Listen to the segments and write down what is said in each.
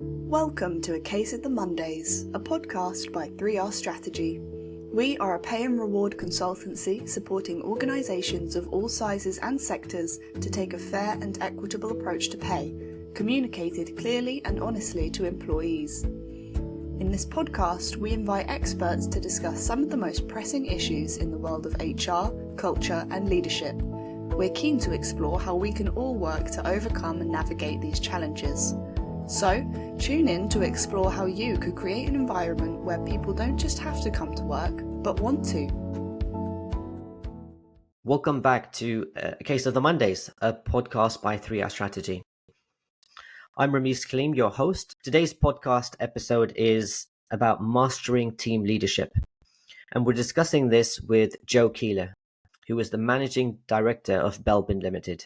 Welcome to A Case of the Mondays, a podcast by 3R Strategy. We are a pay and reward consultancy supporting organisations of all sizes and sectors to take a fair and equitable approach to pay, communicated clearly and honestly to employees. In this podcast, we invite experts to discuss some of the most pressing issues in the world of HR, culture and leadership. We're keen to explore how we can all work to overcome and navigate these challenges. So, tune in to explore how you could create an environment where people don't just have to come to work, but want to. Welcome back to A Case of the Mondays, a podcast by 3R Strategy. I'm Ramesh Kaleem, your host. Today's podcast episode is about mastering team leadership. And we're discussing this with Jo Keeler, who is the Managing Director of Belbin Ltd.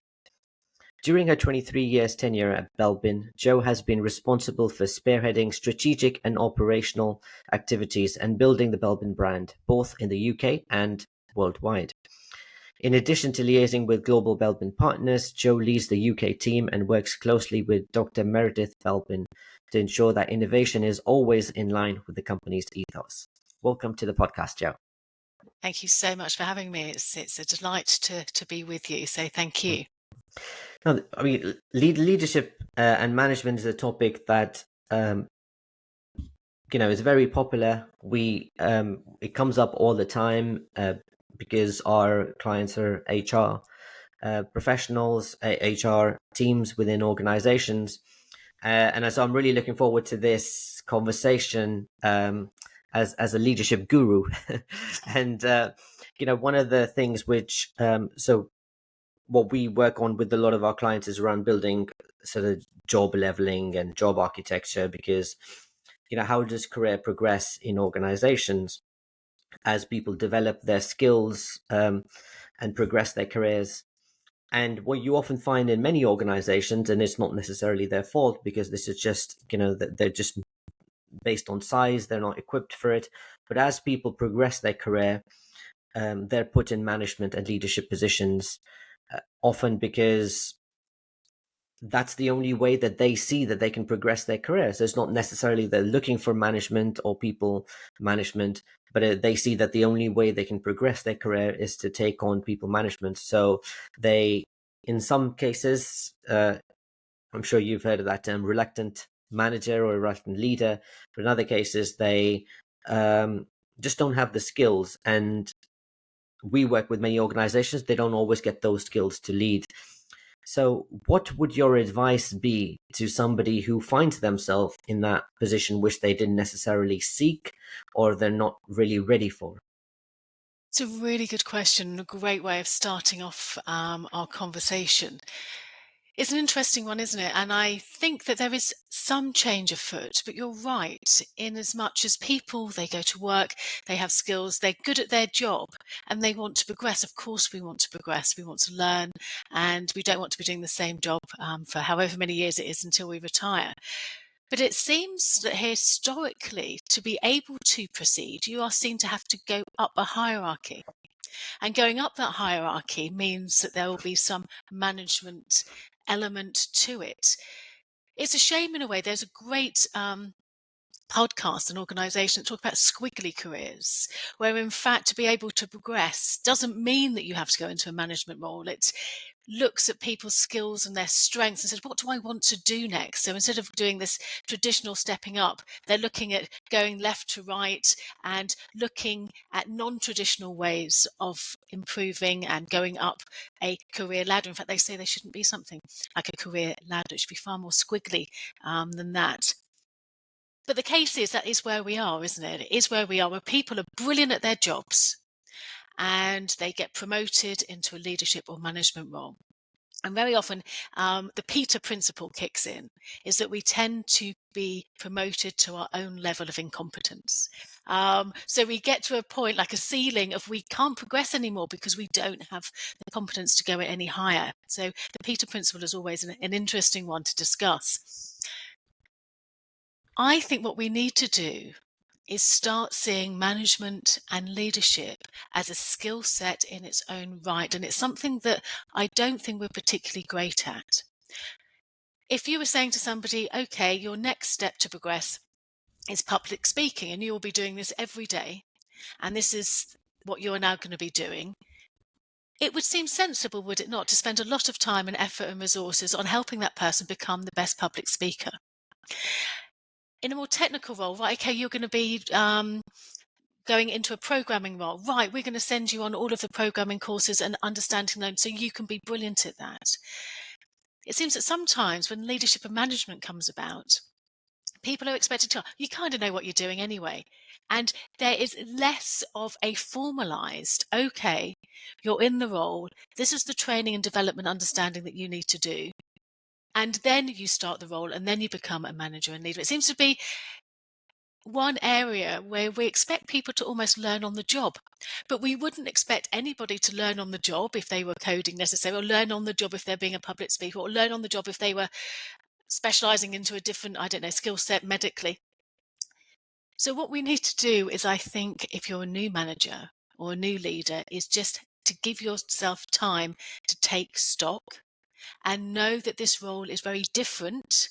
During her 23 years tenure at Belbin, Jo has been responsible for spearheading strategic and operational activities and building the Belbin brand, both in the UK and worldwide. In addition to liaising with global Belbin partners, Jo leads the UK team and works closely with Dr. Meredith Belbin to ensure that innovation is always in line with the company's ethos. Welcome to the podcast, Jo. Thank you so much for having me. It's a delight to be with you. So thank you. Now, I mean, leadership and management is a topic that is very popular. It comes up all the time because our clients are HR professionals, HR teams within organizations, and so I'm really looking forward to this conversation as a leadership guru. And one of the things which what we work on with a lot of our clients is around building sort of job leveling and job architecture, because how does career progress in organizations as people develop their skills and progress their careers. And what you often find in many organizations, and it's not necessarily their fault because this is just that they're just based on size, they're not equipped for it, but as people progress their career, they're put in management and leadership positions, often because that's the only way that they see that they can progress their career. So it's not necessarily they're looking for management or people management, but they see that the only way they can progress their career is to take on people management. So they, in some cases, I'm sure you've heard of that term, reluctant manager or reluctant leader, but in other cases, they just don't have the skills. And we work with many organizations, they don't always get those skills to lead. So what would your advice be to somebody who finds themselves in that position which they didn't necessarily seek or they're not really ready for? It's a really good question, a great way of starting off our conversation. It's an interesting one, isn't it? And I think that there is some change afoot, but you're right, in as much as people, they go to work, they have skills, they're good at their job, and they want to progress. Of course, we want to progress, we want to learn, and we don't want to be doing the same job for however many years it is until we retire. But it seems that historically, to be able to proceed, you are seen to have to go up a hierarchy. And going up that hierarchy means that there will be some management element to it. It's a shame in a way. There's a great podcast and organisation that talk about squiggly careers, where in fact to be able to progress doesn't mean that you have to go into a management role. It looks at people's skills and their strengths and says, what do I want to do next? So instead of doing this traditional stepping up, they're looking at going left to right and looking at non-traditional ways of improving and going up a career ladder. In fact, they say there shouldn't be something like a career ladder. It should be far more squiggly than that. But the case is that is where we are, isn't it? It is where we are, where people are brilliant at their jobs and they get promoted into a leadership or management role. And very often the Peter principle kicks in, is that we tend to be promoted to our own level of incompetence. So we get to a point like a ceiling of we can't progress anymore because we don't have the competence to go any higher. So the Peter principle is always an interesting one to discuss. I think what we need to do is start seeing management and leadership as a skill set in its own right. And it's something that I don't think we're particularly great at. If you were saying to somebody, okay, your next step to progress is public speaking, and you will be doing this every day, and this is what you are now going to be doing, it would seem sensible, would it not, to spend a lot of time and effort and resources on helping that person become the best public speaker. In a more technical role, right, okay, you're going to be going into a programming role, right, we're going to send you on all of the programming courses and understanding them so you can be brilliant at that. It seems that sometimes when leadership and management comes about, people are expected to, you kind of know what you're doing anyway. And there is less of a formalized, okay, you're in the role, this is the training and development understanding that you need to do. And then you start the role and then you become a manager and leader. It seems to be one area where we expect people to almost learn on the job, but we wouldn't expect anybody to learn on the job if they were coding necessarily, or learn on the job if they're being a public speaker, or learn on the job if they were specializing into a different, I don't know, skill set medically. So what we need to do is, I think, if you're a new manager or a new leader, is just to give yourself time to take stock and know that this role is very different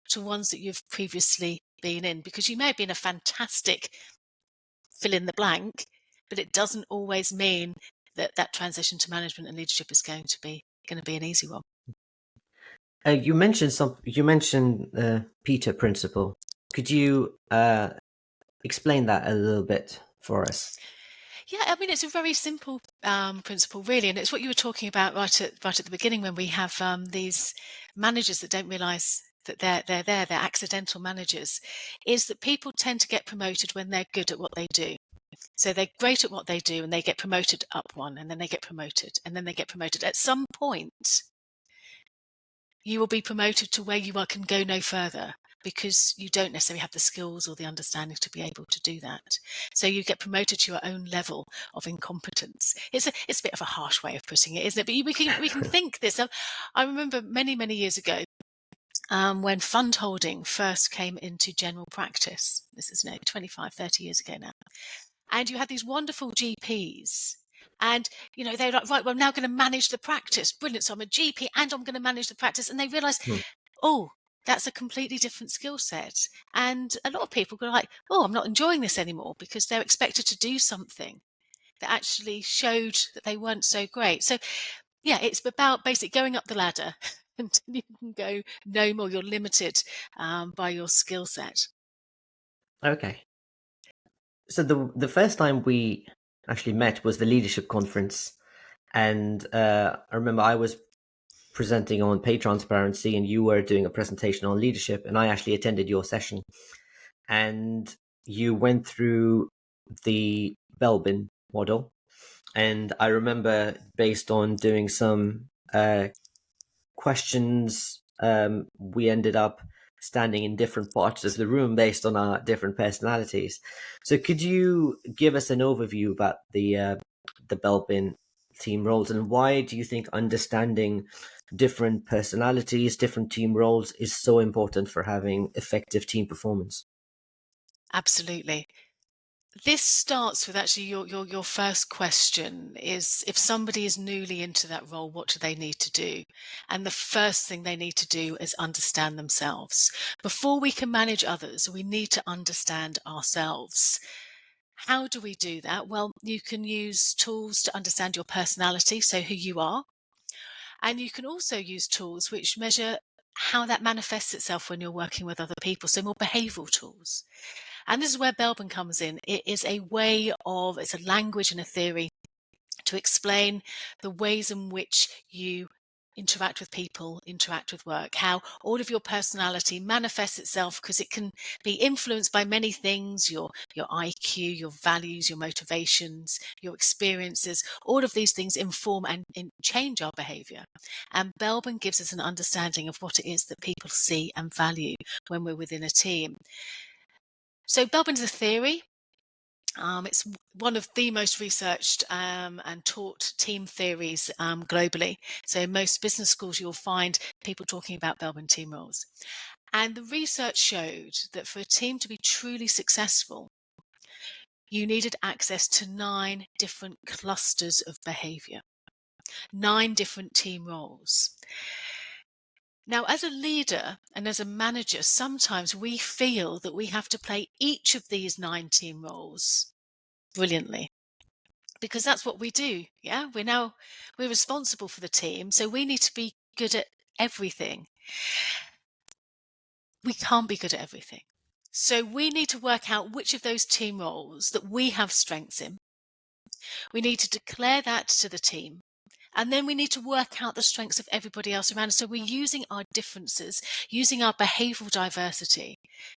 to ones that you've previously been in, because you may have been a fantastic fill in the blank, but it doesn't always mean that that transition to management and leadership is going to be an easy one. You mentioned Peter principle. Could you explain that a little bit for us? Yeah, I mean, it's a very simple principle, really, and it's what you were talking about right at the beginning, when we have these managers that don't realise that they're accidental managers, is that people tend to get promoted when they're good at what they do. So they're great at what they do and they get promoted up one, and then they get promoted, and then they get promoted. At some point, you will be promoted to where you can go no further, because you don't necessarily have the skills or the understanding to be able to do that. So you get promoted to your own level of incompetence. It's a bit of a harsh way of putting it, isn't it? But we can think this. I remember many years ago, when fund holding first came into general practice. This is 25, 30 years ago now. And you had these wonderful GPs. And, they're like, right, well, I'm now going to manage the practice. Brilliant. So I'm a GP and I'm going to manage the practice. And they realized, oh, that's a completely different skill set. And a lot of people go like, oh, I'm not enjoying this anymore, because they're expected to do something that actually showed that they weren't so great. So, yeah, it's about basically going up the ladder until you can go no more. You're limited by your skill set. Okay. So the first time we actually met was the leadership conference, and I remember I was presenting on pay transparency, and you were doing a presentation on leadership, and I actually attended your session, and you went through the Belbin model, and I remember, based on doing some questions, we ended up standing in different parts of the room based on our different personalities. So could you give us an overview about the Belbin team roles, and why do you think understanding different personalities, different team roles is so important for having effective team performance? Absolutely. This starts with actually your first question is, if somebody is newly into that role, what do they need to do? And the first thing they need to do is understand themselves. Before we can manage others, we need to understand ourselves. How do we do that? Well, you can use tools to understand your personality, so who you are. And you can also use tools which measure how that manifests itself when you're working with other people, so more behavioral tools. And this is where Belbin comes in. It is a way of, it's a language and a theory to explain the ways in which you interact with people, interact with work, how all of your personality manifests itself, because it can be influenced by many things, your IQ, your values, your motivations, your experiences. All of these things inform and change our behavior. And Belbin gives us an understanding of what it is that people see and value when we're within a team. So Belbin is a theory. It's one of the most researched and taught team theories globally. So in most business schools, you'll find people talking about Belbin team roles. And the research showed that for a team to be truly successful, you needed access to 9 different clusters of behavior, 9 different team roles. Now, as a leader and as a manager, sometimes we feel that we have to play each of these 9 team roles brilliantly, because that's what we do. Yeah, we're responsible for the team, so we need to be good at everything. We can't be good at everything. So we need to work out which of those team roles that we have strengths in. We need to declare that to the team. And then we need to work out the strengths of everybody else around us. So we're using our differences, using our behavioral diversity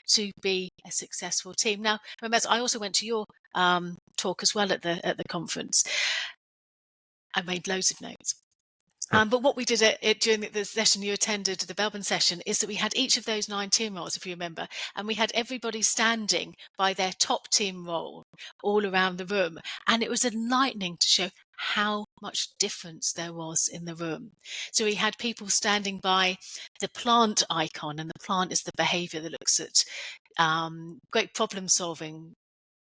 to be a successful team. Now, remember, I also went to your talk as well at the conference. I made loads of notes. But what we did during the session you attended, the Belbin session, is that we had each of those 9 team roles, if you remember, and we had everybody standing by their top team role all around the room. And it was enlightening to show how much difference there was in the room. So we had people standing by the plant icon, and the plant is the behavior that looks at great problem solving,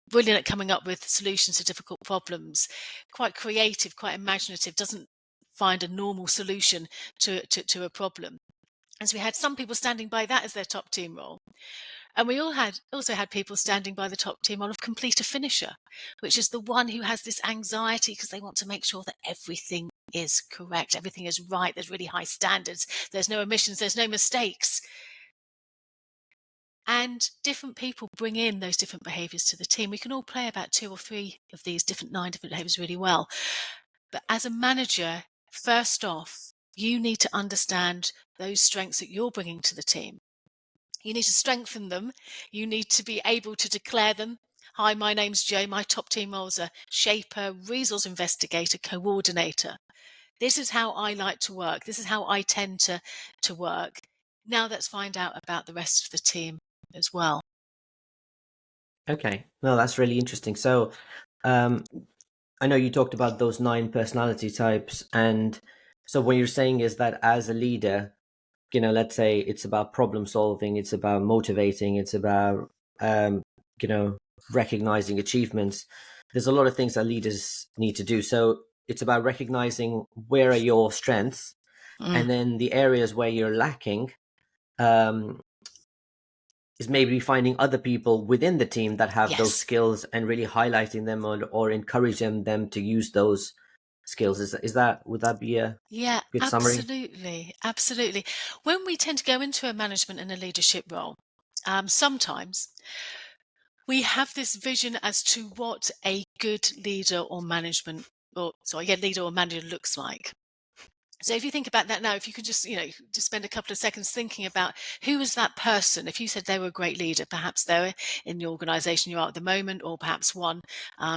brilliant at coming up with solutions to difficult problems, quite creative, quite imaginative, doesn't find a normal solution to a problem. And so we had some people standing by that as their top team role. And we also had people standing by the top team role of completer finisher, which is the one who has this anxiety because they want to make sure that everything is correct, everything is right, there's really high standards, there's no omissions, there's no mistakes. And different people bring in those different behaviors to the team. We can all play about 2 or 3 of these 9 different behaviors really well. But as a manager, first off, you need to understand those strengths that you're bringing to the team. You need to strengthen them. You need to be able to declare them. Hi, my name's Jo. My top team roles are shaper, resource investigator, coordinator. This is how I like to work. This is how I tend to work. Now let's find out about the rest of the team as well. Okay, no, that's really interesting. So, I know you talked about those 9 personality types, and so what you're saying is that as a leader, let's say it's about problem solving, it's about motivating, it's about recognizing achievements. There's a lot of things that leaders need to do. So it's about recognizing where are your strengths, and then the areas where you're lacking. Is maybe finding other people within the team that have those skills and really highlighting them or encouraging them to use those skills. Would that be a good summary? Absolutely. When we tend to go into a management and a leadership role, sometimes we have this vision as to what a good leader or leader or manager looks like. So if you think about that now, if you could just spend a couple of seconds thinking about who was that person. If you said they were a great leader, perhaps they were in the organization you are at the moment, or perhaps one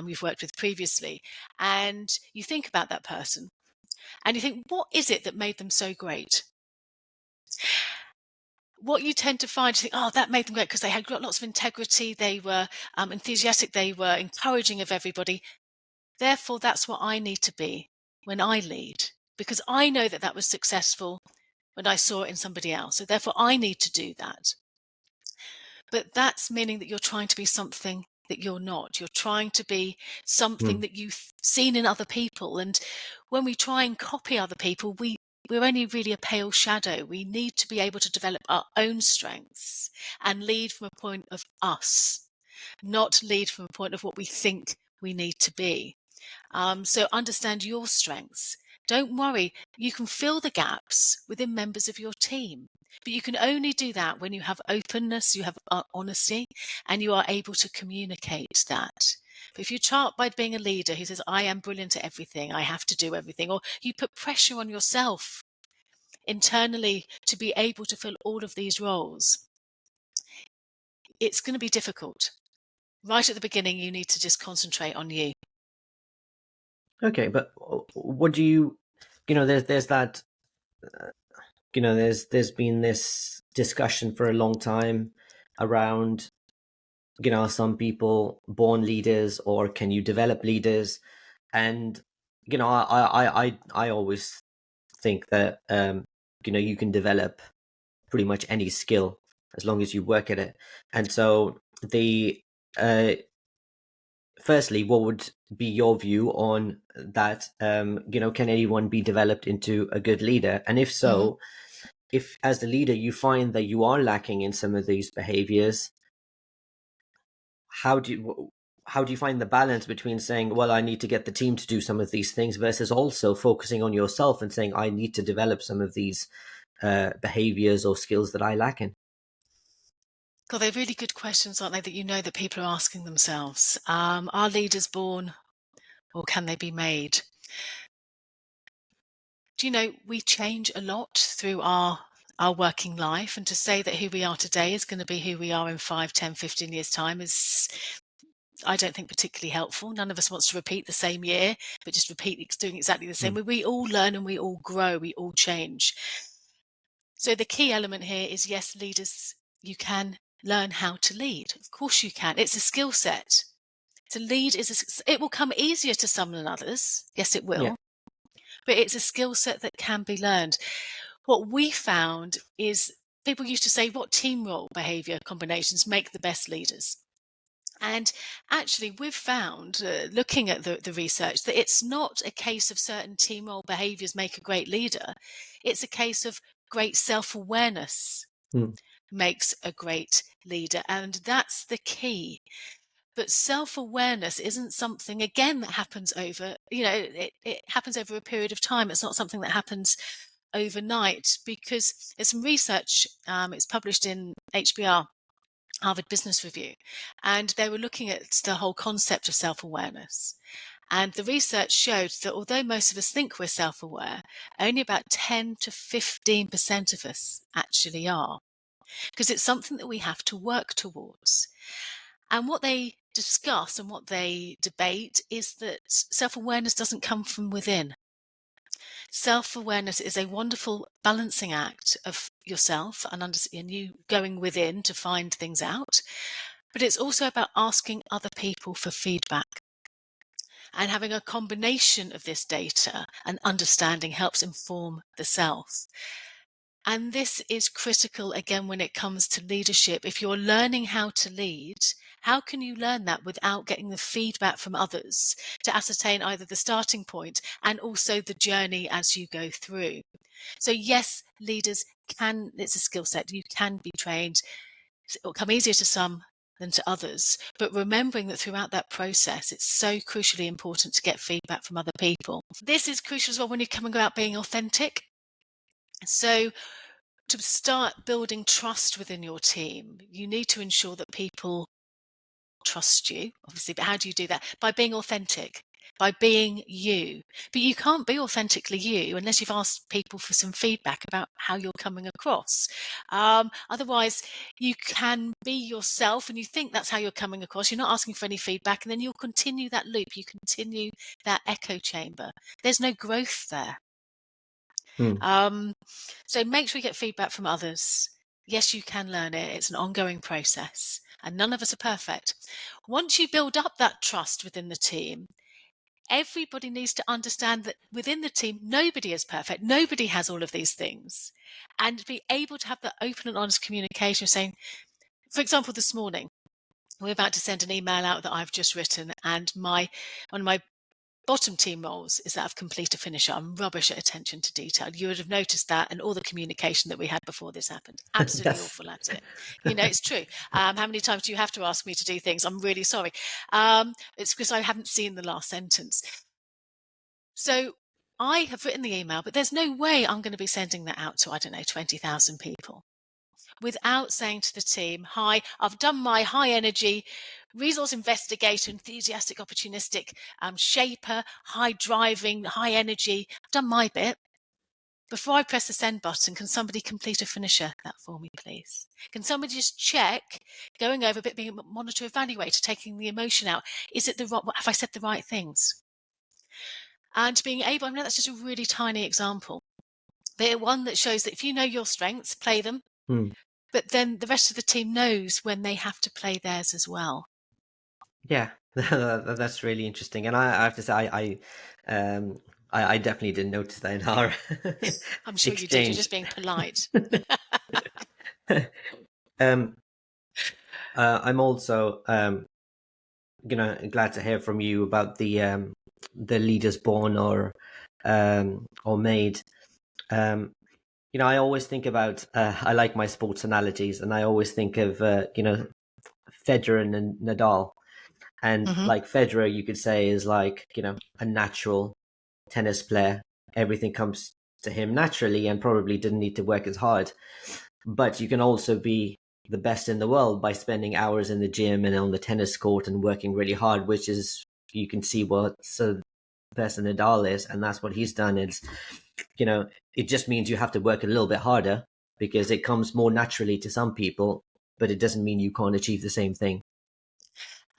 you've worked with previously, and you think about that person and you think, what is it that made them so great? What you tend to find, you think, oh, that made them great because they had lots of integrity, they were enthusiastic, they were encouraging of everybody. Therefore, that's what I need to be when I lead, because I know that was successful when I saw it in somebody else. So therefore, I need to do that. But that's meaning that you're trying to be something that you're not. You're trying to be something that you've seen in other people. And when we try and copy other people, we're only really a pale shadow. We need to be able to develop our own strengths and lead from a point of us, not lead from a point of what we think we need to be. So understand your strengths. Don't worry, you can fill the gaps within members of your team, but you can only do that when you have openness, you have honesty, and you are able to communicate that. But if you start by being a leader who says, I am brilliant at everything, I have to do everything, or you put pressure on yourself internally to be able to fill all of these roles, it's going to be difficult. Right at the beginning, you need to just concentrate on you. Okay, but what do you, there's that, there's been this discussion for a long time around, some people born leaders, or can you develop leaders? And, I always think that, you can develop pretty much any skill as long as you work at it. And so firstly, what would be your view on that? Can anyone be developed into a good leader? And if so, if as the leader you find that you are lacking in some of these behaviors, how do you find the balance between saying, well, I need to get the team to do some of these things, versus also focusing on yourself and saying, I need to develop some of these behaviors or skills that I lack in? God, they're really good questions, aren't they, that you know that people are asking themselves. Are leaders born, or can they be made? Do you know, we change a lot through our working life, and to say that who we are today is going to be who we are in 5, 10, 15 years' time is, I don't think, particularly helpful. None of us wants to repeat the same year, but just repeat doing exactly the same. We all learn and we all grow, we all change. So the key element here is, yes, leaders, you can learn how to lead. Of course you can. It's a skill set. To lead it will come easier to some than others. Yes, it will. Yeah. But it's a skill set that can be learned. What we found is people used to say, what team role behavior combinations make the best leaders? And actually, we've found, looking at the research, that it's not a case of certain team role behaviors make a great leader. It's a case of great self-awareness makes a great leader. And that's the key. But self-awareness isn't something, again, that happens over, it happens over a period of time. It's not something that happens overnight, because there's some research, it's published in HBR, Harvard Business Review, and they were looking at the whole concept of self-awareness. And the research showed that although most of us think we're self-aware, only about 10 to 15% of us actually are, because it's something that we have to work towards. And what they discuss and what they debate is that self-awareness doesn't come from within. Self-awareness is a wonderful balancing act of yourself and you going within to find things out. But it's also about asking other people for feedback. And having a combination of this data and understanding helps inform the self. And this is critical, again, when it comes to leadership. If you're learning how to lead, how can you learn that without getting the feedback from others to ascertain either the starting point and also the journey as you go through? So yes, leaders can, it's a skill set, you can be trained. It will come easier to some than to others, but remembering that throughout that process, it's so crucially important to get feedback from other people. This is crucial as well when you're coming about being authentic. So to start building trust within your team, you need to ensure that people trust you, obviously. But how do you do that? By being authentic, by being you. But you can't be authentically you unless you've asked people for some feedback about how you're coming across. Otherwise, you can be yourself and you think that's how you're coming across. You're not asking for any feedback, and then you'll continue that loop. You continue that echo chamber. There's no growth there. So make sure you get feedback from others. Yes, you can learn it. It's an ongoing process, and none of us are perfect. Once you build up that trust within the team, everybody needs to understand that within the team, nobody is perfect. Nobody has all of these things. And be able to have that open and honest communication, saying, for example, this morning, we're about to send an email out that I've just written, and one of my bottom team roles is that of completer finisher. I'm rubbish at attention to detail. You would have noticed that, and all the communication that we had before this happened. Absolutely Yes. awful at it. It's true. How many times do you have to ask me to do things? I'm really sorry. It's because I haven't seen the last sentence. So I have written the email, but there's no way I'm going to be sending that out to, 20,000 people without saying to the team, hi, I've done my high energy resource investigator, enthusiastic, opportunistic, shaper, high driving, high energy. I've done my bit. Before I press the send button, can somebody complete a finisher that for me, please? Can somebody just check, going over a bit, being a monitor evaluator, taking the emotion out? Is it have I said the right things? And being able, that's just a really tiny example, but one that shows that if you know your strengths, play them. But then the rest of the team knows when they have to play theirs as well. Yeah, that's really interesting. And I have to say, I definitely didn't notice that in our I'm sure you did. You're exchange. just being polite. I'm also, glad to hear from you about the leaders born or made. I always think about, I like my sports analogies, and I always think of, Federer and Nadal. And Hmm. like Federer, you could say, is like, a natural tennis player. Everything comes to him naturally and probably didn't need to work as hard. But you can also be the best in the world by spending hours in the gym and on the tennis court and working really hard, which is, you can see what so person Nadal is, and that's what he's done. It's, it just means you have to work a little bit harder because it comes more naturally to some people, but it doesn't mean you can't achieve the same thing.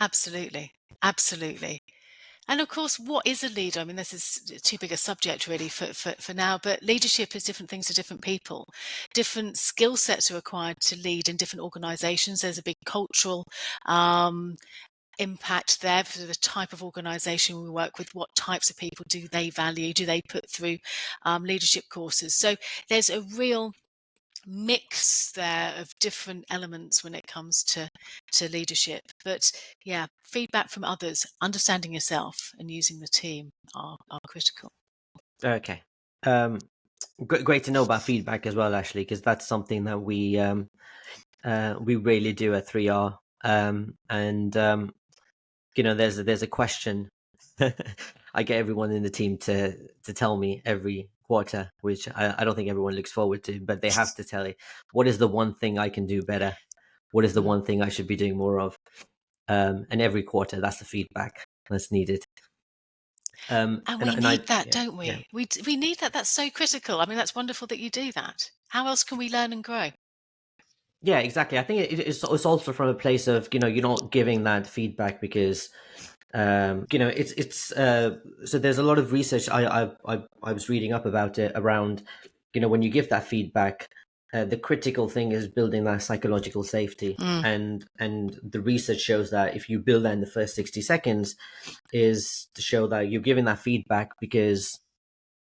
Absolutely. Absolutely. And of course, what is a leader? I mean, this is too big a subject really for now, but leadership is different things to different people. Different skill sets are required to lead in different organizations. There's a big cultural um, impact there for the type of organization we work with. What types of people do they value? Do they put through leadership courses? So there's a real mix there of different elements when it comes to leadership. But yeah, feedback from others, understanding yourself and using the team are critical. Okay. Great to know about feedback as well, Ashley, because that's something that we really do at 3R. And there's a question I get everyone in the team to tell me every quarter, which I don't think everyone looks forward to, but they have to tell you, what is the one thing I can do better? What is the Mm. one thing I should be doing more of? And every quarter, that's the feedback that's needed. And we And I need that, yeah, don't yeah. we? We need that. That's so critical. I mean, that's wonderful that you do that. How else can we learn and grow? Yeah, exactly. I think it's also from a place of, you're not giving that feedback because it's so there's a lot of research I was reading up about it around, when you give that feedback, the critical thing is building that psychological safety. Mm, And the research shows that if you build that in the first 60 seconds, is to show that you're giving that feedback because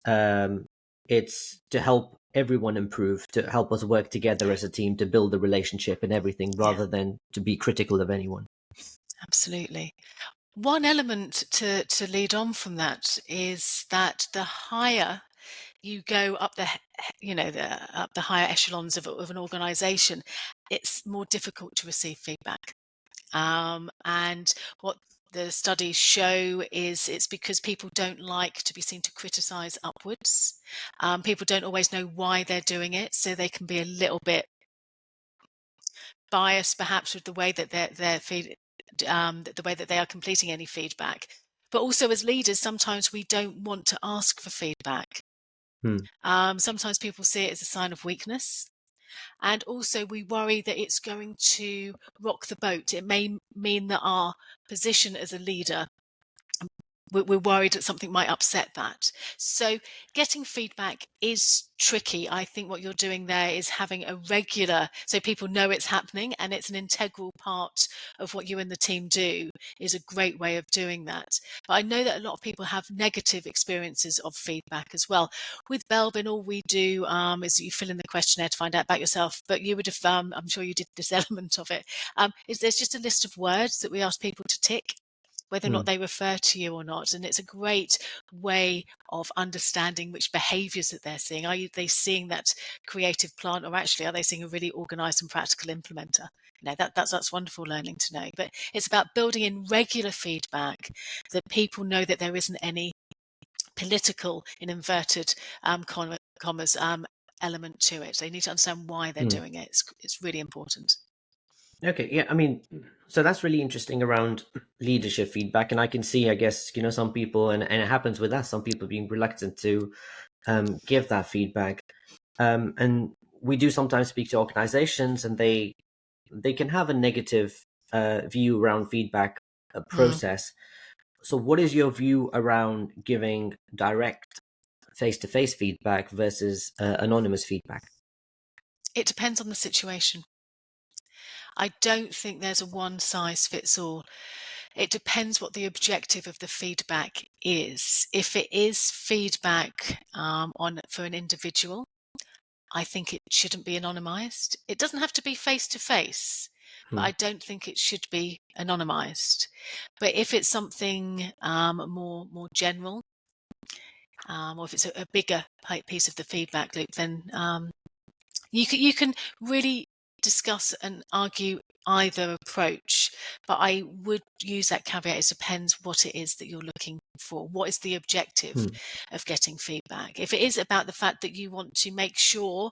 um, it's to help everyone improve, to help us work together as a team to build the relationship and everything, yeah, rather than to be critical of anyone. absolutely. One element to lead on from that is that the higher you go up up the higher echelons of an organization, it's more difficult to receive feedback. And what the studies show is it's because people don't like to be seen to criticize upwards. People don't always know why they're doing it, so they can be a little bit biased, perhaps, with the way that the way that they are completing any feedback. But also, as leaders, sometimes we don't want to ask for feedback. Hmm. Sometimes people see it as a sign of weakness. And also, we worry that it's going to rock the boat. It may mean that our position as a leader, we're worried that something might upset that. So getting feedback is tricky. I think what you're doing there is having a regular, so people know it's happening and it's an integral part of what you and the team do, is a great way of doing that. But I know that a lot of people have negative experiences of feedback as well. With Belbin, all we do is that you fill in the questionnaire to find out about yourself, but you would have, I'm sure you did this element of it, is there's just a list of words that we ask people to tick, whether or Hmm. not they refer to you or not. And it's a great way of understanding which behaviors that they're seeing. Are they seeing that creative plant, or actually are they seeing a really organized and practical implementer? That's wonderful learning to know. But it's about building in regular feedback that people know that there isn't any political, in inverted commas, element to it. They need to understand why they're Hmm. doing it. It's really important. Okay, yeah, I mean, so that's really interesting around leadership feedback, and I can see, I guess, some people, and it happens with us, some people being reluctant to give that feedback, and we do sometimes speak to organizations, and they can have a negative view around feedback Mm. process. So, what is your view around giving direct face-to-face feedback versus anonymous feedback? It depends on the situation. I don't think there's a one size fits all. It depends what the objective of the feedback is. If it is feedback on for an individual, I think it shouldn't be anonymized. It doesn't have to be face to face, but Hmm. I don't think it should be anonymized. But if it's something more general, or if it's a bigger piece of the feedback loop, then You can really discuss and argue either approach, but I would use that caveat. It depends what it is that you're looking for. What is the objective of getting feedback? If it is about the fact that you want to make sure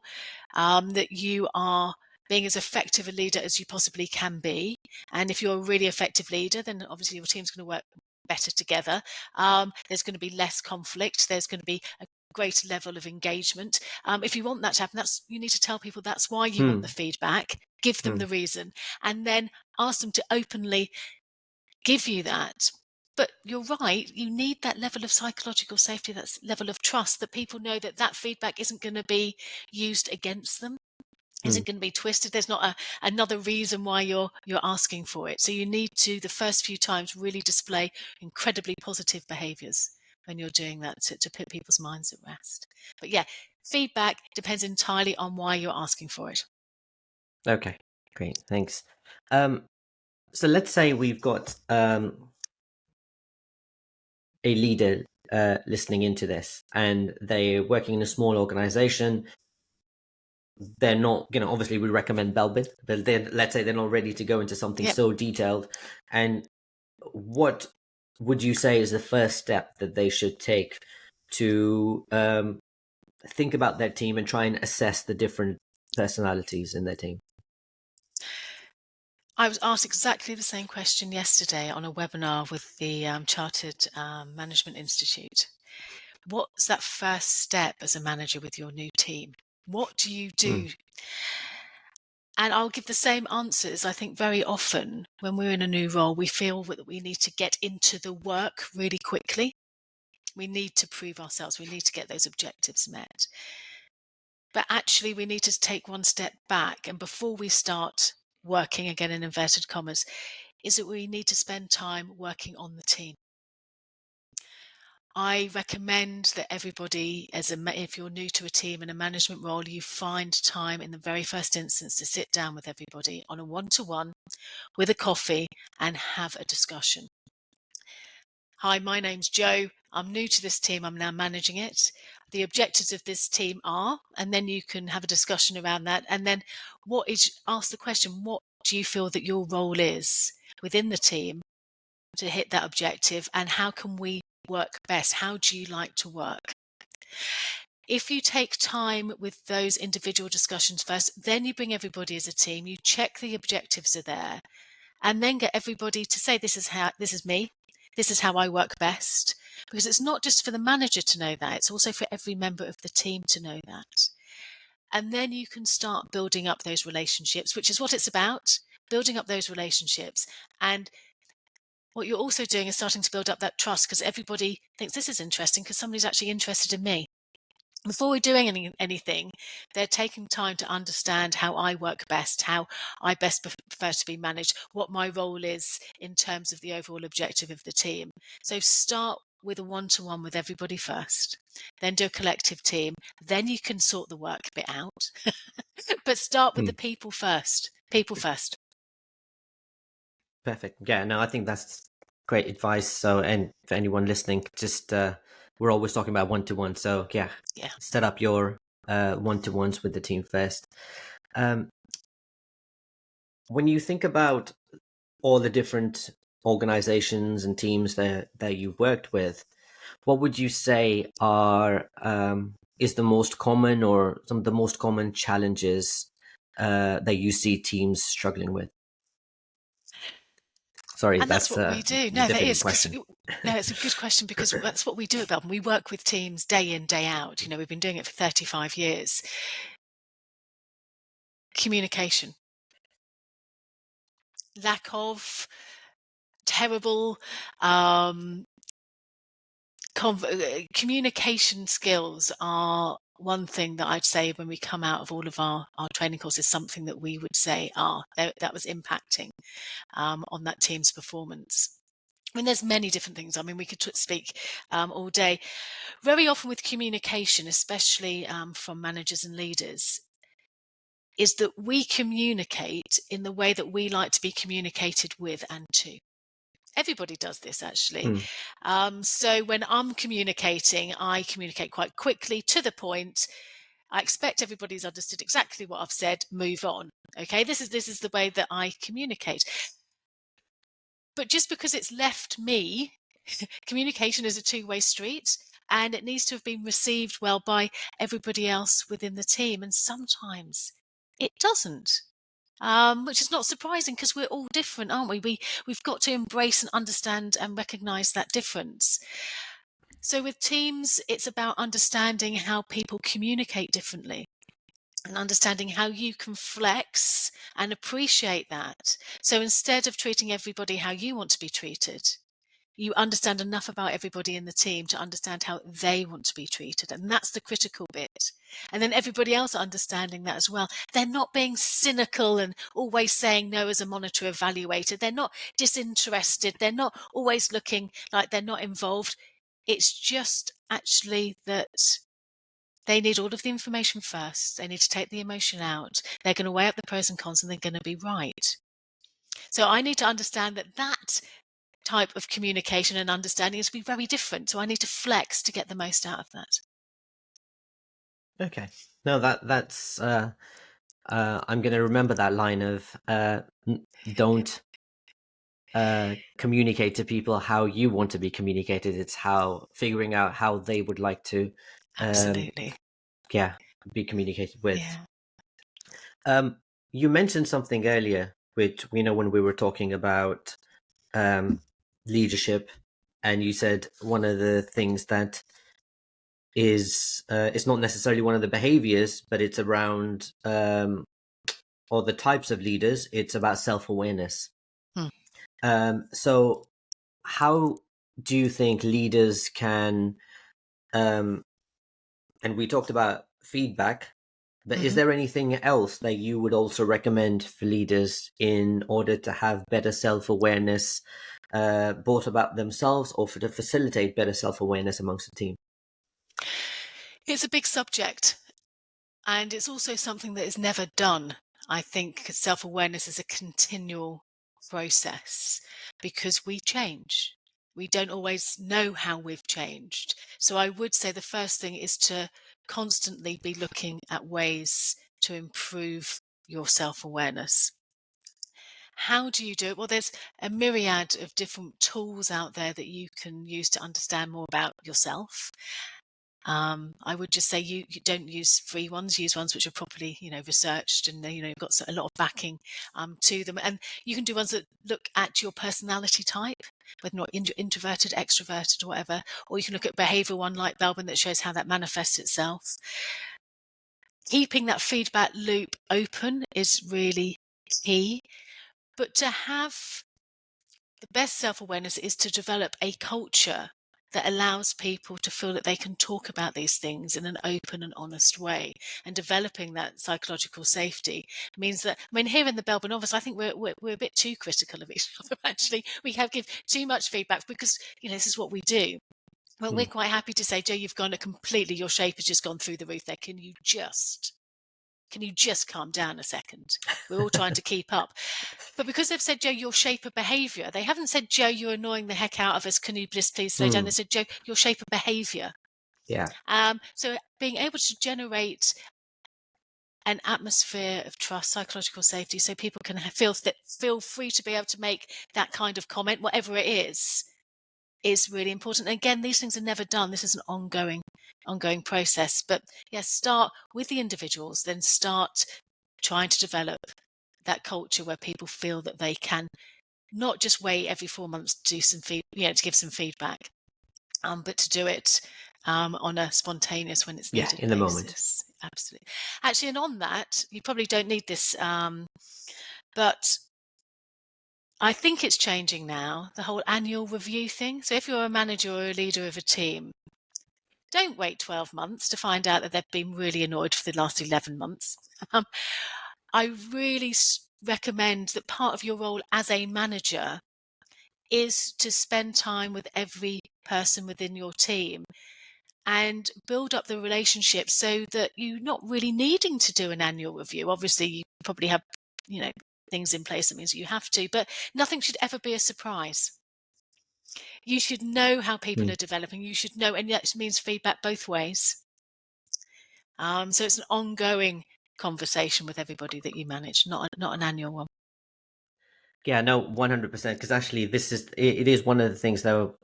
that you are being as effective a leader as you possibly can be, and if you're a really effective leader, then obviously your team's going to work better together. There's going to be less conflict. There's going to be a greater level of engagement. If you want that to happen, you need to tell people that's why you want the feedback. Give them the reason, and then ask them to openly give you that. But you're right, you need that level of psychological safety, that level of trust, that people know that that feedback isn't going to be used against them, isn't going to be twisted. There's not another reason why you're asking for it. So you need to, the first few times, really display incredibly positive behaviors when you're doing that to put people's minds at rest. But yeah, feedback depends entirely on why you're asking for it. Okay, great, thanks. So let's say we've got a leader listening into this, and they're working in a small organization. They're not, obviously we recommend Belbin, but let's say they're not ready to go into something so detailed. And what would you say is the first step that they should take to think about their team and try and assess the different personalities in their team? I was asked exactly the same question yesterday on a webinar with the Chartered Management Institute. What's that first step as a manager with your new team? What do you do? And I'll give the same answers. I think very often when we're in a new role, we feel that we need to get into the work really quickly. We need to prove ourselves. We need to get those objectives met. But actually, we need to take one step back. And before we start working, again in inverted commas, is that we need to spend time working on the team. I recommend that everybody, if you're new to a team in a management role, you find time in the very first instance to sit down with everybody on a one-to-one with a coffee and have a discussion. Hi, my name's Jo. I'm new to this team. I'm now managing it. The objectives of this team are, and then you can have a discussion around that. And then ask the question, what do you feel that your role is within the team to hit that objective, and how can we work best? How do you like to work? If you take time with those individual discussions first, then you bring everybody as a team, you check the objectives are there, and then get everybody to say, this is me, this is how I work best. Because it's not just for the manager to know that, it's also for every member of the team to know that. And then you can start building up those relationships, which is what it's about, building up those relationships. And what you're also doing is starting to build up that trust, because everybody thinks this is interesting because somebody's actually interested in me. Before we're doing anything, they're taking time to understand how I work best, how I best prefer to be managed, what my role is in terms of the overall objective of the team. So start with a one-to-one with everybody first, then do a collective team, then you can sort the work bit out. But start with the people first. People first. Perfect. Yeah, no, I think that's great advice. So, and for anyone listening, just we're always talking about one-to-one. So yeah, set up your one-to-ones with the team first. When you think about all the different organizations and teams that you've worked with, what would you say are is the most common, or some of the most common challenges that you see teams struggling with? Sorry, And that's what we do. No, that is question. No, it's a good question, because that's what we do at Belbin. We work with teams day in, day out. You know, we've been doing it for 35 years. Communication. Lack of, terrible communication skills are one thing that I'd say when we come out of all of our training courses, something that we would say that was impacting on that team's performance. I mean, there's many different things. I mean, we could speak all day. Very often with communication, especially from managers and leaders, is that we communicate in the way that we like to be communicated with and to. Everybody does this, actually. So when I'm communicating, I communicate quite quickly, to the point, I expect everybody's understood exactly what I've said, move on. Okay, this is the way that I communicate. But just because it's left me, communication is a two-way street, and it needs to have been received well by everybody else within the team. And sometimes it doesn't, which is not surprising because we're all different, aren't we? We've got to embrace and understand and recognize that difference. So with teams, it's about understanding how people communicate differently and understanding how you can flex and appreciate that. So instead of treating everybody how you want to be treated, you understand enough about everybody in the team to understand how they want to be treated. And that's the critical bit. And then everybody else understanding that as well. They're not being cynical and always saying no as a monitor evaluator. They're not disinterested. They're not always looking like they're not involved. It's just actually that they need all of the information first. They need to take the emotion out. They're going to weigh up the pros and cons and they're going to be right. So I need to understand that type of communication and understanding is to be very different. So I need to flex to get the most out of that. Okay. No, that's I'm going to remember that line of don't communicate to people how you want to be communicated. It's how figuring out how they would like to Absolutely. be communicated with. Yeah. You mentioned something earlier, which when we were talking about leadership, and you said one of the things that is it's not necessarily one of the behaviors, but it's around or the types of leaders. It's about self-awareness. So how do you think leaders can and we talked about feedback, but is there anything else that you would also recommend for leaders in order to have better self-awareness both about themselves or to facilitate better self-awareness amongst the team? It's a big subject, and it's also something that is never done. I think self-awareness is a continual process because we change. We don't always know how we've changed. So I would say the first thing is to constantly be looking at ways to improve your self-awareness. How do you do it? Well, there's a myriad of different tools out there that you can use to understand more about yourself. I would just say you don't use free ones, use ones which are properly, researched and, got a lot of backing to them. And you can do ones that look at your personality type, whether or not introverted, extroverted, or whatever. Or you can look at behavior one like Belbin that shows how that manifests itself. Keeping that feedback loop open is really key. But to have the best self-awareness is to develop a culture that allows people to feel that they can talk about these things in an open and honest way. And developing that psychological safety means that, here in the Belbin office, I think we're a bit too critical of each other. Actually, we give too much feedback because, this is what we do. Well, we're quite happy to say, Jo, you've gone completely, your shape has just gone through the roof there. Can you just calm down a second? We're all trying to keep up. But because they've said, Jo, your shape of behaviour, they haven't said, Jo, you're annoying the heck out of us. Can you please slow down? They said, Jo, your shape of behaviour. Yeah. So being able to generate an atmosphere of trust, psychological safety, so people can feel free to be able to make that kind of comment, whatever it is really important. And again, these things are never done. This is an ongoing process. But yes, start with the individuals, then start trying to develop that culture where people feel that they can not just wait every 4 months to do to give some feedback, but to do it on a spontaneous when it's needed in the basis. moment. Absolutely. Actually, and on that, you probably don't need this, but I think it's changing now, the whole annual review thing. So if you're a manager or a leader of a team, don't wait 12 months to find out that they've been really annoyed for the last 11 months. I really recommend that part of your role as a manager is to spend time with every person within your team and build up the relationship so that you're not really needing to do an annual review. Obviously, you probably have, things in place that means you have to, but nothing should ever be a surprise. You should know how people are developing. You should know, and that means feedback both ways. So it's an ongoing conversation with everybody that you manage, not an annual one. Yeah, no, 100%. Because actually, it is one of the things that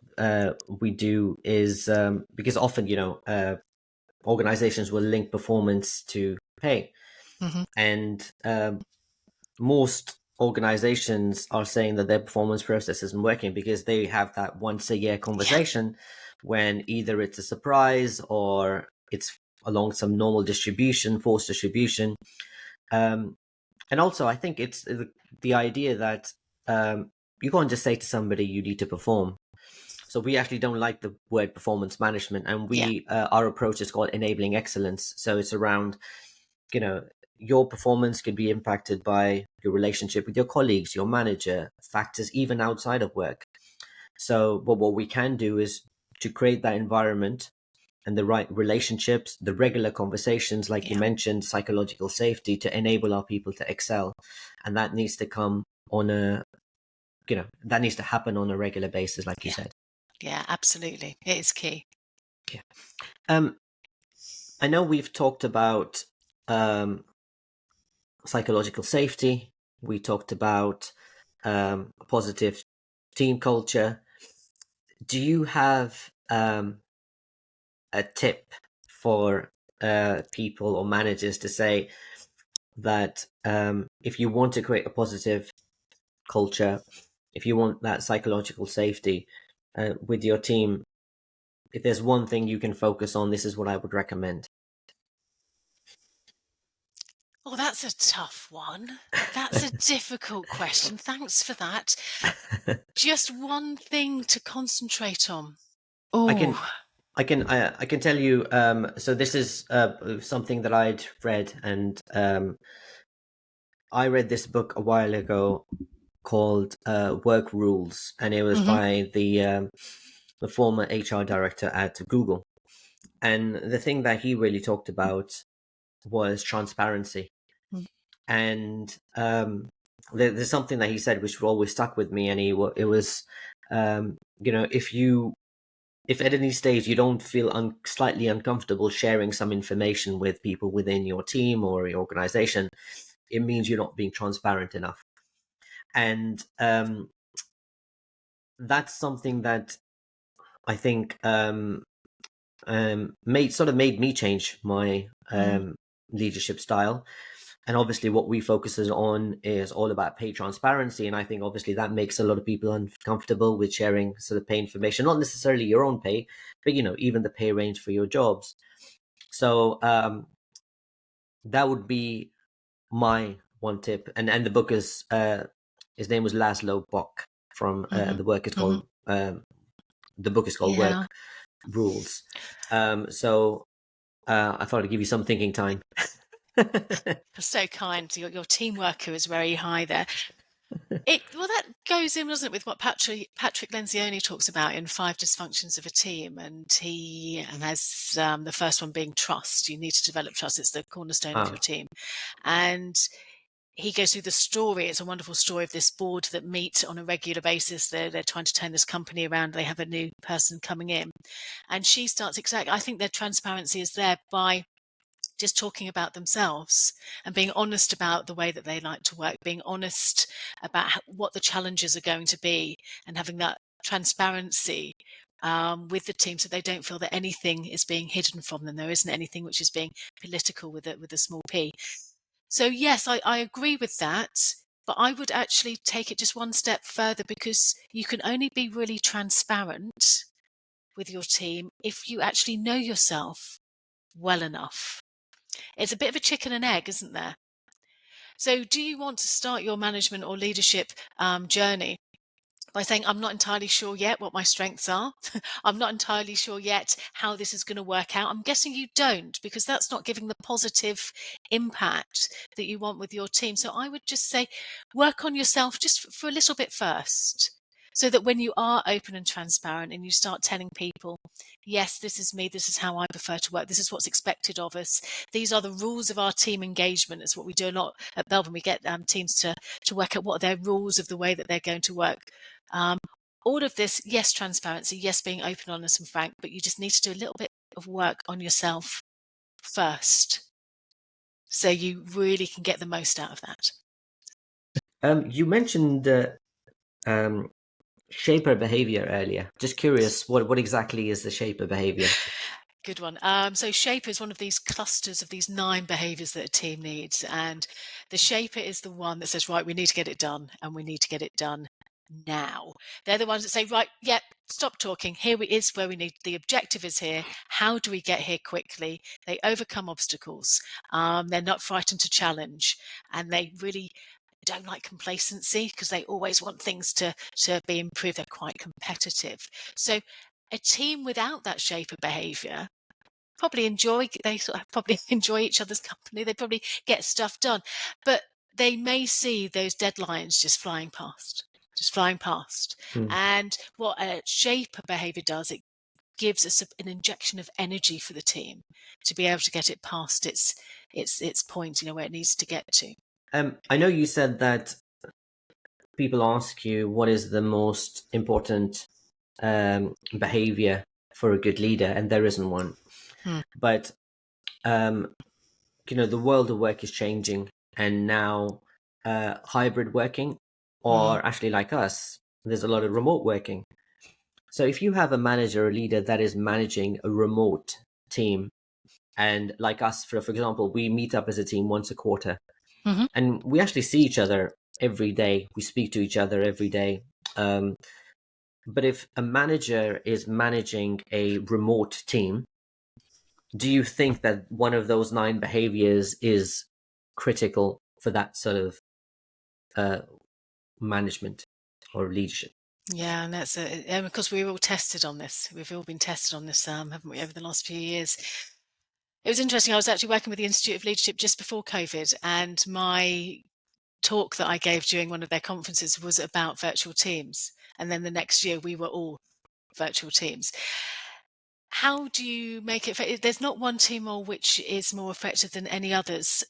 we do is because often, organizations will link performance to pay, Hmm. and most organizations are saying that their performance process isn't working because they have that once a year conversation when either it's a surprise or it's along some normal distribution, forced distribution. And also, I think it's the idea that you can't just say to somebody you need to perform. So we actually don't like the word performance management, and Yeah, our approach is called enabling excellence. So it's around, you know, your performance could be impacted by your relationship with your colleagues, your manager, factors even outside of work. So, but what we can do is to create that environment and the right relationships, the regular conversations, like you yeah, mentioned, psychological safety to enable our people to excel. And that needs to come on that needs to happen on a regular basis, like you yeah, said. yeah, absolutely. It is key. Yeah. Um, I know we've talked about psychological safety. We talked about positive team culture. Do you have a tip for people or managers to say that if you want to create a positive culture, if you want that psychological safety with your team, if there's one thing you can focus on, this is what I would recommend? Oh, that's a tough one. That's a difficult question. Thanks for that. Just one thing to concentrate on. I can Oh, I can tell you. So this is something that I'd read, and I read this book a while ago called Work Rules, and it was hmm, by the former HR director at Google. And the thing that he really talked about was transparency. And there's something that he said which always stuck with me, and it was, if at any stage you don't feel slightly uncomfortable sharing some information with people within your team or your organization, it means you're not being transparent enough. And that's something that I think made me change my hmm, leadership style. And obviously, what we focus on is all about pay transparency. And I think obviously that makes a lot of people uncomfortable with sharing sort of pay information, not necessarily your own pay, but even the pay range for your jobs. So that would be my one tip. And the book is his name was Laszlo Bock from hmm, the work is hmm. called the book is called Yeah, Work Rules. So I thought I'd give you some thinking time. you're so kind. Your team worker is very high there. Well, that goes in, doesn't it, with what Patrick Lencioni talks about in Five Dysfunctions of a Team, and he and has the first one being trust. You need to develop trust; it's the cornerstone of your Ah, team. And he goes through the story. It's a wonderful story of this board that meet on a regular basis. They're trying to turn this company around. They have a new person coming in, and she starts exactly. I think their transparency is there by just talking about themselves and being honest about the way that they like to work, being honest about what the challenges are going to be, and having that transparency with the team, so they don't feel that anything is being hidden from them. There isn't anything which is being political with it with a small p. So yes, I agree with that. But I would actually take it just one step further, because you can only be really transparent with your team if you actually know yourself well enough. It's a bit of a chicken and egg, isn't there? So, do you want to start your management or leadership journey by saying, I'm not entirely sure yet what my strengths are? I'm not entirely sure yet how this is going to work out. I'm guessing you don't, because that's not giving the positive impact that you want with your team. So, I would just say, work on yourself just for a little bit first. So that when you are open and transparent and you start telling people, yes, this is me, this is how I prefer to work, this is what's expected of us, these are the rules of our team engagement. It's what we do a lot at Belbin. We get teams to work out what are their rules of the way that they're going to work. Um, all of this, yes, transparency, yes, being open, honest, and frank, but you just need to do a little bit of work on yourself first, so you really can get the most out of that. You mentioned shaper behavior earlier. Just curious, what exactly is the shaper behavior? Good one. So shaper is one of these clusters of these 9 behaviors that a team needs. And the shaper is the one that says, right, we need to get it done, and we need to get it done now. They're the ones that say, right, yep, stop talking. Here is where we need, the objective is here. How do we get here quickly? They overcome obstacles. They're not frightened to challenge, and they really don't like complacency because they always want things to be improved. They're quite competitive. So a team without that shaper behavior probably enjoy each other's company. They probably get stuff done, but they may see those deadlines just flying past. And what a shaper behavior does, it gives us an injection of energy for the team to be able to get it past its point, where it needs to get to. I know you said that people ask you what is the most important behavior for a good leader, and there isn't one. But the world of work is changing, and now hybrid working, or actually like us, there's a lot of remote working. So if you have a manager or leader that is managing a remote team, and like us, for example, we meet up as a team once a quarter, and we actually see each other every day. We speak to each other every day. But if a manager is managing a remote team, do you think that one of those 9 behaviors is critical for that sort of management or leadership? Yeah, and that's because we're all tested on this. We've all been tested on this, haven't we, over the last few years? It was interesting. I was actually working with the Institute of Leadership just before COVID, and my talk that I gave during one of their conferences was about virtual teams. And then the next year we were all virtual teams. How do you make it? There's not one team role which is more effective than any others.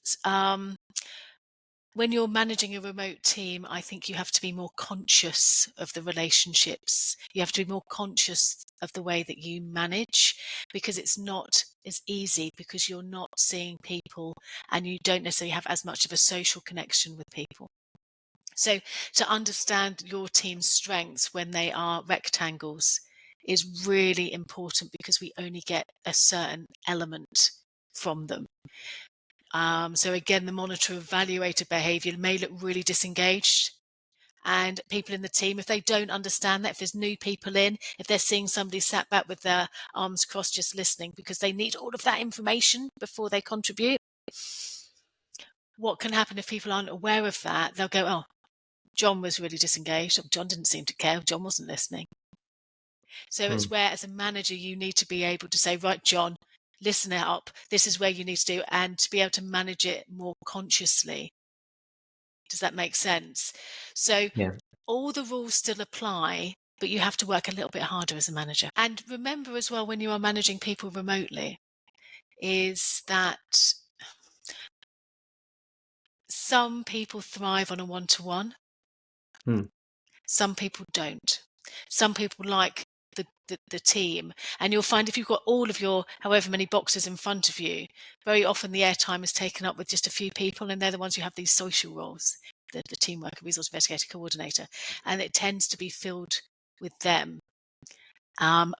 When you're managing a remote team, I think you have to be more conscious of the relationships. You have to be more conscious of the way that you manage, because it's not as easy, because you're not seeing people and you don't necessarily have as much of a social connection with people. So to understand your team's strengths when they are rectangles is really important, because we only get a certain element from them. So again, the monitor evaluator behavior may look really disengaged, and people in the team, if they don't understand that, if there's new people in, if they're seeing somebody sat back with their arms crossed just listening because they need all of that information before they contribute, what can happen if people aren't aware of that? They'll go, oh, John was really disengaged. John didn't seem to care. John wasn't listening. So it's where, as a manager, you need to be able to say, right, John, listen it up. This is where you need to do, and to be able to manage it more consciously. Does that make sense? So all the rules still apply, but you have to work a little bit harder as a manager. And remember as well, when you are managing people remotely, is that some people thrive on a one-to-one. Some people don't. Some people like the team, and you'll find if you've got all of your however many boxes in front of you, very often the airtime is taken up with just a few people, and they're the ones who have these social roles, the team worker, resource investigator, coordinator, and it tends to be filled with them.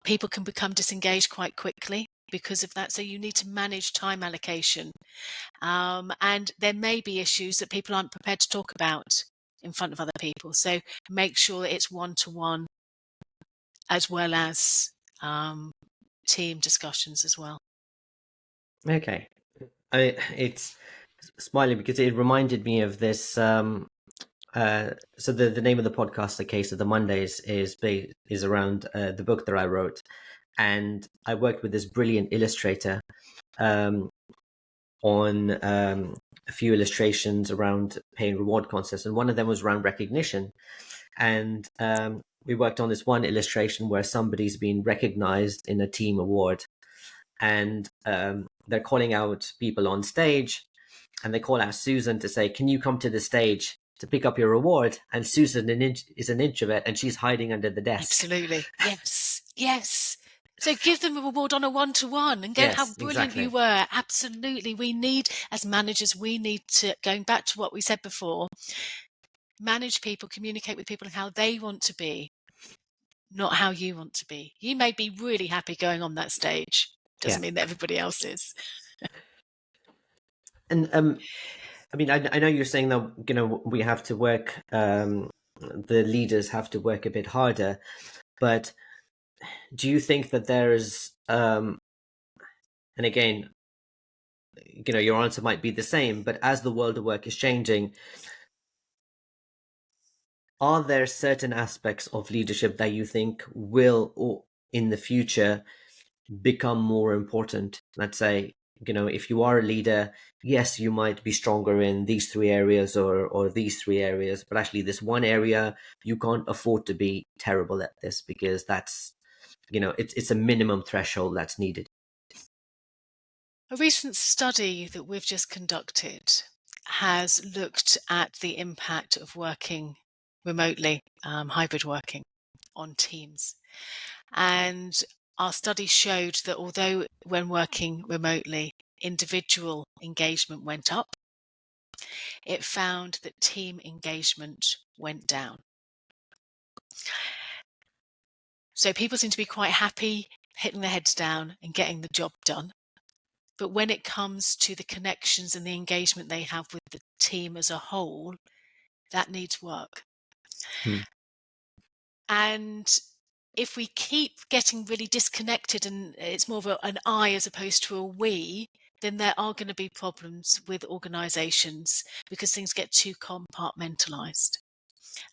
People can become disengaged quite quickly because of that, so you need to manage time allocation, and there may be issues that people aren't prepared to talk about in front of other people, so make sure that it's one-to-one as well as team discussions as well. Okay. It's smiling because it reminded me of this. So the name of the podcast, The Case of the Mondays, is around the book that I wrote, and I worked with this brilliant illustrator on a few illustrations around pay and reward concepts, and one of them was around recognition. And we worked on this one illustration where somebody's been recognized in a team award, and they're calling out people on stage, and they call out Susan to say, can you come to the stage to pick up your reward? And Susan is an introvert, and she's hiding under the desk. Absolutely. Yes. So give them a reward on a one-to-one and go, how Yes, brilliant exactly. you were. Absolutely. We need, as managers, we need to, going back to what we said before, manage people, communicate with people how they want to be, not how you want to be. You may be really happy going on that stage. Yeah. Doesn't mean that everybody else is. And I mean, I know you're saying that, you know, we have to work, the leaders have to work a bit harder, but do you think that there is, and again, you know, your answer might be the same, but as the world of work is changing, are there certain aspects of leadership that you think will, or in the future, become more important? Let's say, you know, if you are a leader, yes, you might be stronger in these three areas or these three areas, but actually this one area you can't afford to be terrible at this, because that's, you know, it's a minimum threshold that's needed. A recent study that we've just conducted has looked at the impact of working remotely, hybrid working, on teams. And our study showed that although when working remotely, individual engagement went up, it found that team engagement went down. So people seem to be quite happy hitting their heads down and getting the job done. But when it comes to the connections and the engagement they have with the team as a whole, that needs work. Hmm. And if we keep getting really disconnected and it's more of an I as opposed to a we, then there are going to be problems with organizations because things get too compartmentalized.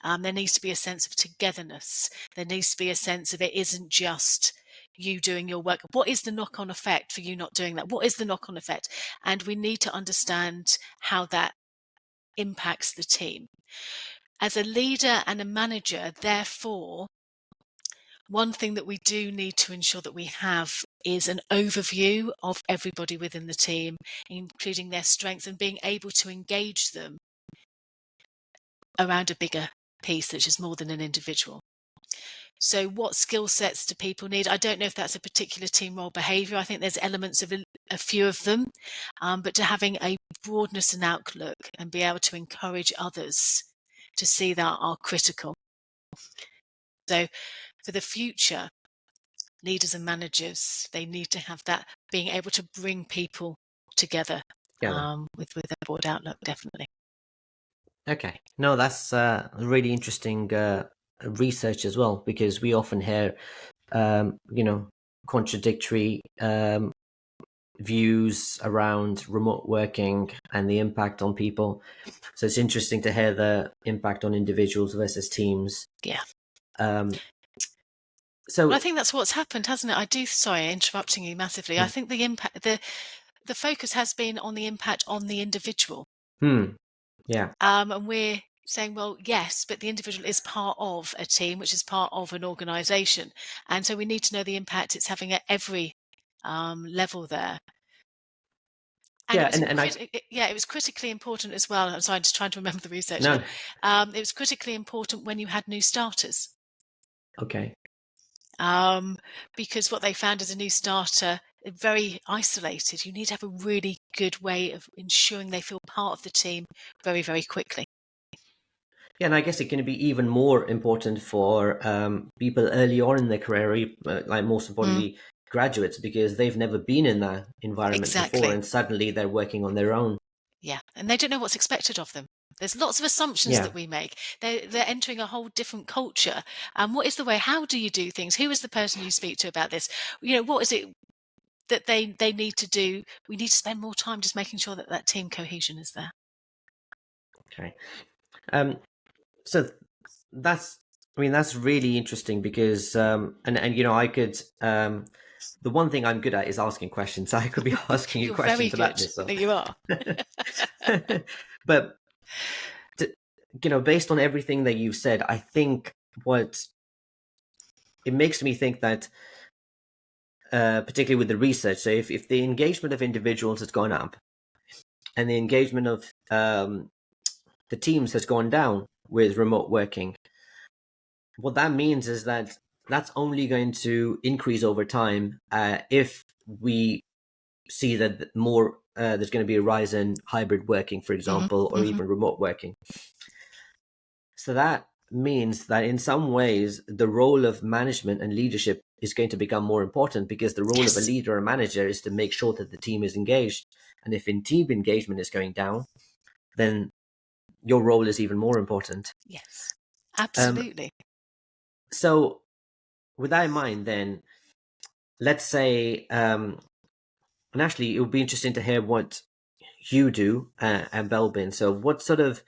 There needs to be a sense of togetherness. There needs to be a sense of it isn't just you doing your work. What is the knock-on effect for you not doing that? What is the knock-on effect? And we need to understand how that impacts the team. As a leader and a manager, therefore, one thing that we do need to ensure that we have is an overview of everybody within the team, including their strengths and being able to engage them around a bigger piece, which is more than an individual. So what skill sets do people need? I don't know if that's a particular team role behavior. I think there's elements of a few of them, but to having a broadness and outlook and be able to encourage others to see that are critical. So for the future, leaders and managers, they need to have that, being able to bring people together Yeah. with a broad outlook, definitely. Okay. No, that's really interesting research as well, because we often hear, you know, contradictory views around remote working and the impact on people. So it's interesting to hear the impact on individuals versus teams. Yeah. So Well, I think that's what's happened, hasn't it? Sorry, interrupting you massively. I think the impact, the focus has been on the impact on the individual. Yeah. And we're saying, well, yes, but the individual is part of a team, which is part of an organization. And so we need to know the impact it's having at every level there. And Yeah, it was and it was critically important as well. I'm sorry, I'm just trying to remember the research no, now. It was critically important when you had new starters. okay. Because what they found as a new starter, very isolated. You need to have a really good way of ensuring they feel part of the team very, very quickly. Yeah, and I guess it can be even more important for people early on in their career, like most importantly, graduates, because they've never been in that environment before, Exactly. and suddenly they're working on their own. Yeah, and they don't know what's expected of them. There's lots of assumptions Yeah, that we make. They're entering a whole different culture. What is the way? How do you do things? Who is the person you speak to about this? What is it that they need to do? We need to spend more time just making sure that team cohesion is there. okay. So that's, I mean, that's really interesting because, and you know, I could, the one thing I'm good at is asking questions. So I could be asking you You're very questions about good. this. So. You are. But you know, based on everything that you've said, I think what it makes me think that, particularly with the research, so if the engagement of individuals has gone up and the engagement of the teams has gone down with remote working, what that means is that that's only going to increase over time if we see that more there's going to be a rise in hybrid working, for example, or even remote working. So that means that in some ways the role of management and leadership is going to become more important, because the role of a leader or a manager is to make sure that the team is engaged. And if in team engagement is going down, then your role is even more important. Yes, absolutely. So with that in mind, then let's say, and actually it would be interesting to hear what you do at Belbin. So what sort of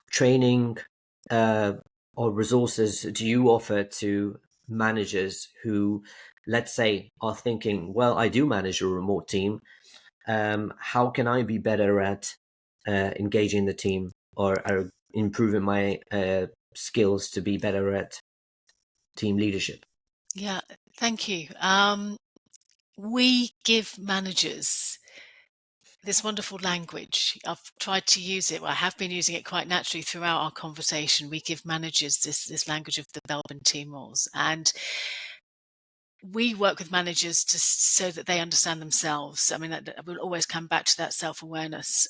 training or resources do you offer to managers who, let's say, are thinking, well, I do manage a remote team. How can I be better at engaging the team, or improving my skills to be better at team leadership? Yeah, thank you. We give managers this wonderful language. I've tried to use it. Well, I have been using it quite naturally throughout our conversation. We give managers this language of the Belbin team roles, and we work with managers so that they understand themselves. I mean, that will always come back to that self-awareness,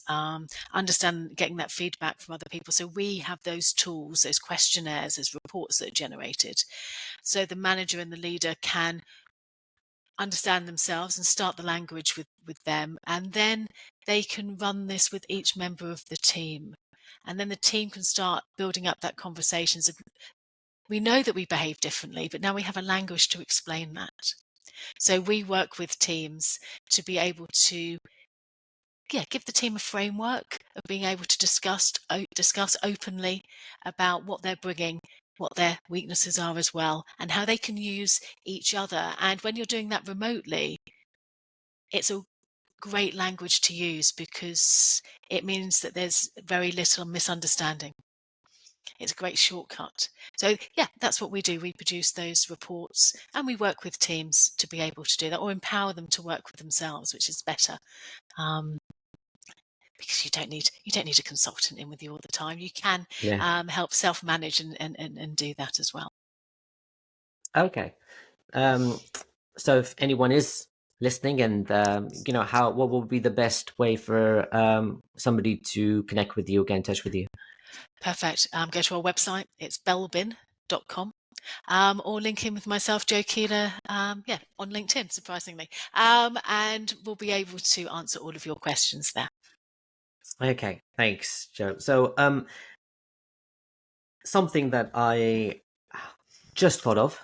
understand, getting that feedback from other people. So we have those tools, those questionnaires, those reports that are generated, so the manager and the leader can understand themselves and start the language with them, and then they can run this with each member of the team, and then the team can start building up that conversation. So we know that we behave differently, but now we have a language to explain that. So we work with teams to be able to give the team a framework of being able to discuss openly about what they're bringing, what their weaknesses are as well, and how they can use each other. And when you're doing that remotely, it's a great language to use, because it means that there's very little misunderstanding. It's a great shortcut. So that's what we do. We produce those reports, and we work with teams to be able to do that, or empower them to work with themselves, which is better. Because you don't need a consultant in with you all the time. You can help self-manage and do that as well. Okay. So if anyone is listening, and what will be the best way for somebody to connect with you, get in touch with you? Perfect. Go to our website. It's belbin.com. Or link in with myself, Jo Keeler, on LinkedIn, surprisingly. And we'll be able to answer all of your questions there. Okay, thanks, Jo. So something that I just thought of,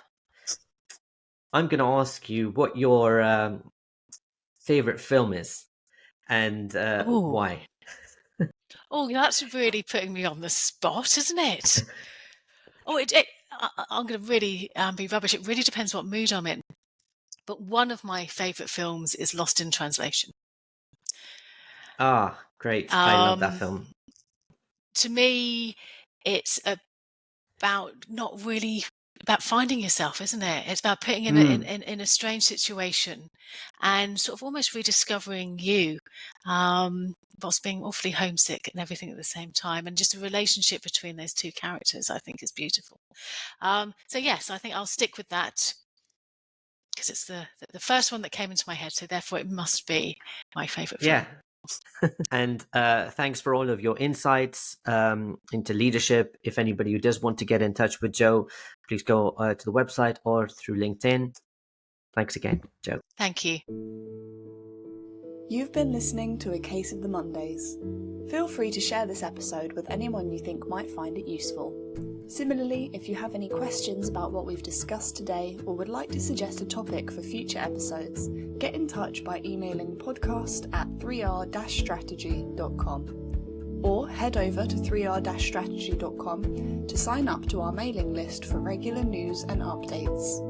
I'm going to ask you what your favorite film is, and why. Oh, that's really putting me on the spot, isn't it? I'm going to really be rubbish. It really depends what mood I'm in. But one of my favourite films is Lost in Translation. Ah, great. I love that film. To me, it's not really about finding yourself, isn't it? It's about putting in a strange situation and sort of almost rediscovering you, whilst being awfully homesick and everything at the same time. And just a relationship between those two characters, I think, is beautiful. So yes, I think I'll stick with that, because it's the first one that came into my head. So therefore it must be my favourite film. Yeah. And thanks for all of your insights into leadership. If anybody who does want to get in touch with Jo, please go to the website or through LinkedIn. Thanks again, Jo. Thank you. You've been listening to A Case of the Mondays. Feel free to share this episode with anyone you think might find it useful. Similarly, if you have any questions about what we've discussed today, or would like to suggest a topic for future episodes, get in touch by emailing podcast@3r-strategy.com, or head over to 3r-strategy.com to sign up to our mailing list for regular news and updates.